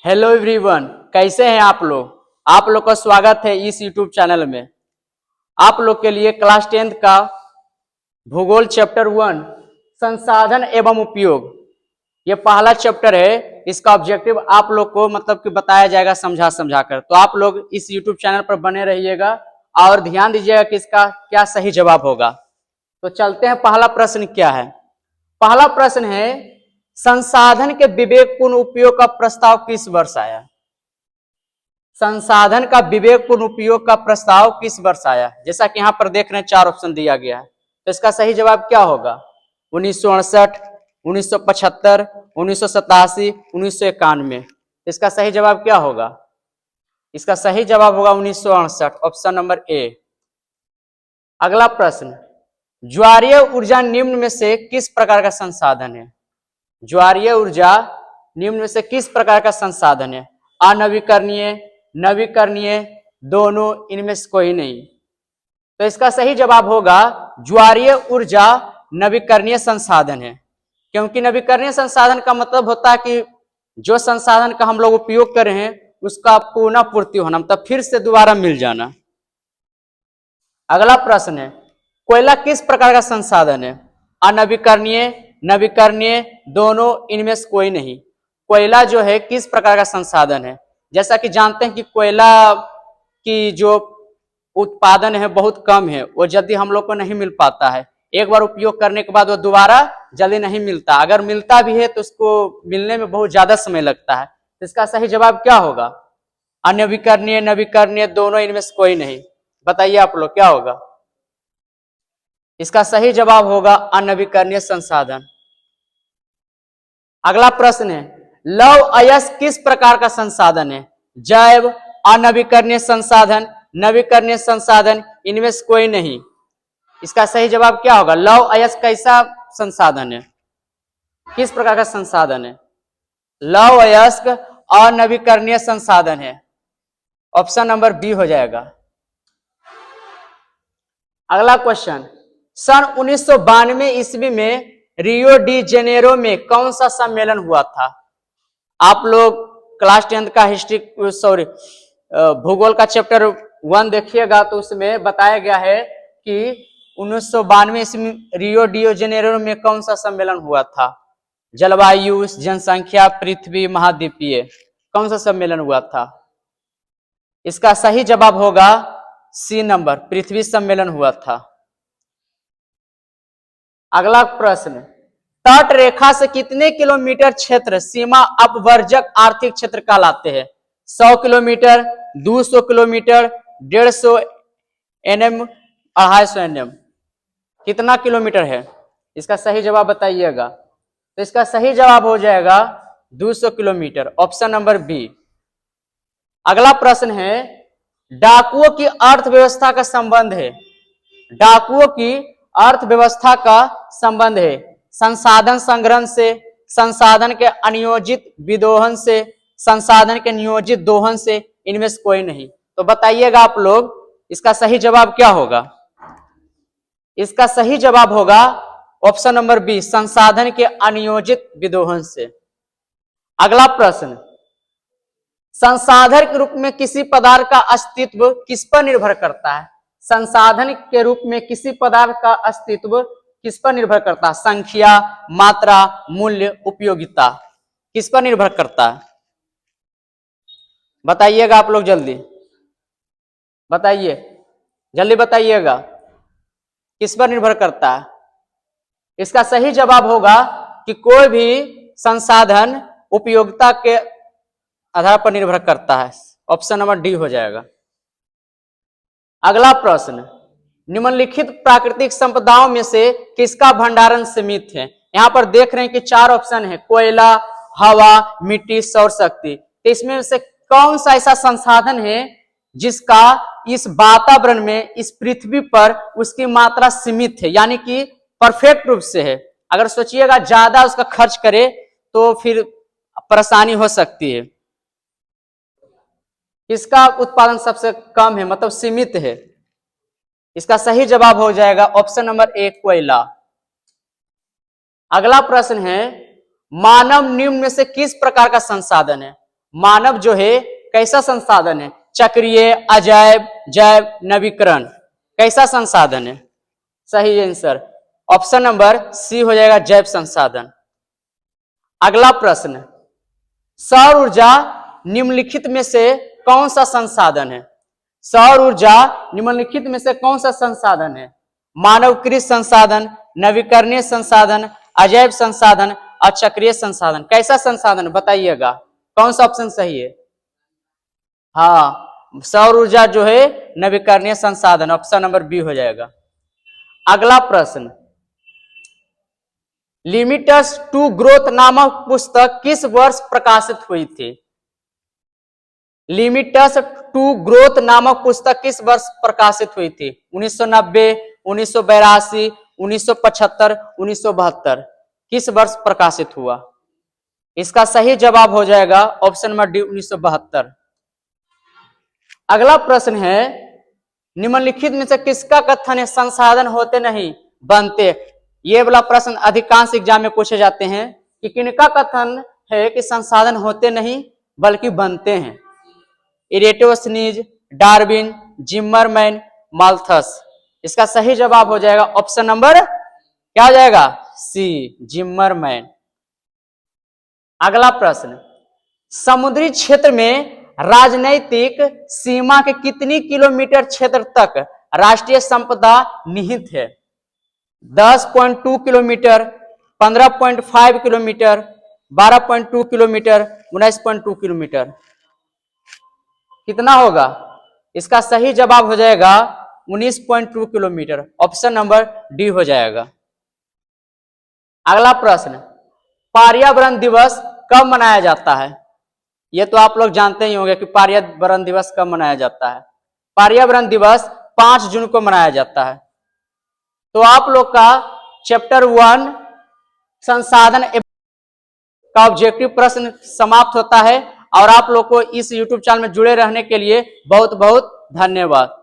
Hello everyone, कैसे हैं आप लोग। आप लोग का स्वागत है इस यूट्यूब चैनल में। आप लोग के लिए क्लास 10th का भूगोल चैप्टर 1 संसाधन एवं उपयोग, ये पहला चैप्टर है। इसका ऑब्जेक्टिव आप लोग को मतलब कि बताया जाएगा समझा समझा कर। तो आप लोग इस यूट्यूब चैनल पर बने रहिएगा और ध्यान दीजिएगा कि इसका क्या सही जवाब होगा। तो चलते हैं, पहला प्रश्न क्या है। पहला प्रश्न है, संसाधन के विवेकपूर्ण उपयोग का प्रस्ताव किस वर्ष आया। संसाधन का विवेकपूर्ण उपयोग का प्रस्ताव किस वर्ष आया। जैसा कि यहां पर देख रहे हैं 4 ऑप्शन दिया गया है, तो इसका सही जवाब क्या होगा। 1968, 1975, 1987, 1991। इसका सही जवाब क्या होगा। इसका सही जवाब होगा 1968, ऑप्शन नंबर ए। अगला प्रश्न, ज्वारीय ऊर्जा निम्न में से किस प्रकार का संसाधन है। ज्वारीय ऊर्जा निम्न में से किस प्रकार का संसाधन है। अनवीकरणीय, नवीकरणीय, दोनों, इनमें से कोई नहीं। तो इसका सही जवाब होगा ज्वारीय ऊर्जा नवीकरणीय संसाधन है, क्योंकि नवीकरणीय संसाधन का मतलब होता है कि जो संसाधन का हम लोग उपयोग कर रहे हैं उसका पुनः पूर्ति होना, मतलब फिर से दोबारा मिल जाना। अगला प्रश्न है, कोयला किस प्रकार का संसाधन है। अनवीकरणीय, नवीकरणीय, दोनों, इनमें से कोई नहीं। कोयला जो है किस प्रकार का संसाधन है। जैसा कि जानते हैं कि कोयला की जो उत्पादन है बहुत कम है, वो जल्दी हम लोग को नहीं मिल पाता है। एक बार उपयोग करने के बाद वो दोबारा जल्दी नहीं मिलता, अगर मिलता भी है तो उसको मिलने में बहुत ज्यादा समय लगता है। तो इसका सही जवाब क्या होगा। अनवीकरणीय, नवीकरणीय, दोनों, इनमें से कोई नहीं। बताइए आप लोग क्या होगा। इसका सही जवाब होगा अनवीकरणीय संसाधन। अगला प्रश्न है, लौह अयस्क किस प्रकार का संसाधन है। जैव, अनवीकरणीय संसाधन, नवीकरणीय संसाधन, इनमें से कोई नहीं। इसका सही जवाब क्या होगा। लौह अयस्क कैसा संसाधन है, किस प्रकार का संसाधन है। लौह अयस्क अनवीकरणीय संसाधन है, ऑप्शन नंबर बी हो जाएगा। अगला क्वेश्चन, सन 1992 ईस्वी में रियो डी जेनेरो में कौन सा सम्मेलन हुआ था। आप लोग क्लास 10th का भूगोल का चैप्टर 1 देखिएगा तो उसमें बताया गया है कि 1992 ईस्वी में रियो डी जेनेरो में कौन सा सम्मेलन हुआ था। जलवायु, जनसंख्या, पृथ्वी, महाद्वीपीय, कौन सा सम्मेलन हुआ था। इसका सही जवाब होगा सी नंबर, पृथ्वी सम्मेलन हुआ था। अगला प्रश्न, तट रेखा से कितने किलोमीटर क्षेत्र सीमा अपवर्जक आर्थिक क्षेत्र कहलाते हैं। 100 किलोमीटर, 200 किलोमीटर, 150 एनएम, 250 एनएम, कितना किलोमीटर है। इसका सही जवाब बताइएगा। तो इसका सही जवाब हो जाएगा 200 किलोमीटर, ऑप्शन नंबर बी। अगला प्रश्न है, डाकुओं की अर्थव्यवस्था का संबंध है। डाकुओं की अर्थव्यवस्था का संबंध है संसाधन संग्रहण से, संसाधन के अनियोजित विदोहन से, संसाधन के नियोजित दोहन से, इनमें से कोई नहीं। तो बताइएगा आप लोग इसका सही जवाब क्या होगा। इसका सही जवाब होगा ऑप्शन नंबर बी, संसाधन के अनियोजित विदोहन से। अगला प्रश्न, संसाधन के रूप में किसी पदार्थ का अस्तित्व किस पर निर्भर करता है। संसाधन के रूप में किसी पदार्थ का अस्तित्व किस पर निर्भर करता है। संख्या, मात्रा, मूल्य, उपयोगिता, किस पर निर्भर करता है। बताइएगा आप लोग, जल्दी बताइए, जल्दी बताइएगा किस पर निर्भर करता है। इसका सही जवाब होगा कि कोई भी संसाधन उपयोगिता के आधार पर निर्भर करता है, ऑप्शन नंबर डी हो जाएगा। अगला प्रश्न, निम्नलिखित प्राकृतिक संपदाओं में से किसका भंडारण सीमित है। यहां पर देख रहे हैं कि 4 ऑप्शन है, कोयला, हवा, मिट्टी, सौर शक्ति। तो इसमें से कौन सा ऐसा संसाधन है जिसका इस वातावरण में, इस पृथ्वी पर उसकी मात्रा सीमित है, यानी कि परफेक्ट रूप से है। अगर सोचिएगा ज्यादा उसका खर्च करे तो फिर परेशानी हो सकती है। इसका उत्पादन सबसे कम है, मतलब सीमित है। इसका सही जवाब हो जाएगा ऑप्शन नंबर ए, कोयला। अगला प्रश्न है, मानव निम्न में से किस प्रकार का संसाधन है। मानव जो है कैसा संसाधन है? चक्रीय, अजैव, जैव, नवीकरण। कैसा संसाधन है? सही आंसर ऑप्शन नंबर सी हो जाएगा, जैव संसाधन। अगला प्रश्न, सौर ऊर्जा निम्नलिखित में से कौन सा संसाधन है? सौर ऊर्जा निम्नलिखित में से कौन सा संसाधन है? मानवकृत संसाधन, नवीकरणीय संसाधन, अजैव संसाधन और चक्रीय संसाधन। कैसा संसाधन बताइएगा, कौन सा ऑप्शन सही है? हाँ, सौर ऊर्जा जो है नवीकरणीय संसाधन, ऑप्शन नंबर बी हो जाएगा। अगला प्रश्न, लिमिट्स टू ग्रोथ नामक पुस्तक किस वर्ष प्रकाशित हुई थी? लिमिट्स टू ग्रोथ नामक पुस्तक किस वर्ष प्रकाशित हुई थी? 1990, 1982, 1975, 1972। किस वर्ष प्रकाशित हुआ? इसका सही जवाब हो जाएगा ऑप्शन नंबर डी, 1972। अगला प्रश्न है, निम्नलिखित में से किसका कथन है संसाधन होते नहीं बनते? ये वाला प्रश्न अधिकांश एग्जाम में पूछे जाते हैं कि किनका कथन है कि संसाधन होते नहीं बल्कि बनते हैं? Eratosthenes, Darwin, Zimmermann, Malthus. इसका सही जवाब हो जाएगा ऑप्शन नंबर क्या हो जाएगा? सी, जिम्मरमैन। अगला प्रश्न, समुद्री क्षेत्र में राजनैतिक सीमा के कितनी किलोमीटर क्षेत्र तक राष्ट्रीय संपदा निहित है? 10.2 किलोमीटर, 15.5 किलोमीटर, 12.2 किलोमीटर, 19.2 किलोमीटर। कितना होगा? इसका सही जवाब हो जाएगा 19.2 किलोमीटर, ऑप्शन नंबर डी हो जाएगा। अगला प्रश्न, पर्यावरण दिवस कब मनाया जाता है? ये तो आप लोग जानते ही होंगे कि पर्यावरण दिवस कब मनाया जाता है। पर्यावरण दिवस 5 जून को मनाया जाता है। तो आप लोग का चैप्टर 1 संसाधन का ऑब्जेक्टिव प्रश्न समाप्त होता है और आप लोग को इस YouTube चैनल में जुड़े रहने के लिए बहुत बहुत धन्यवाद।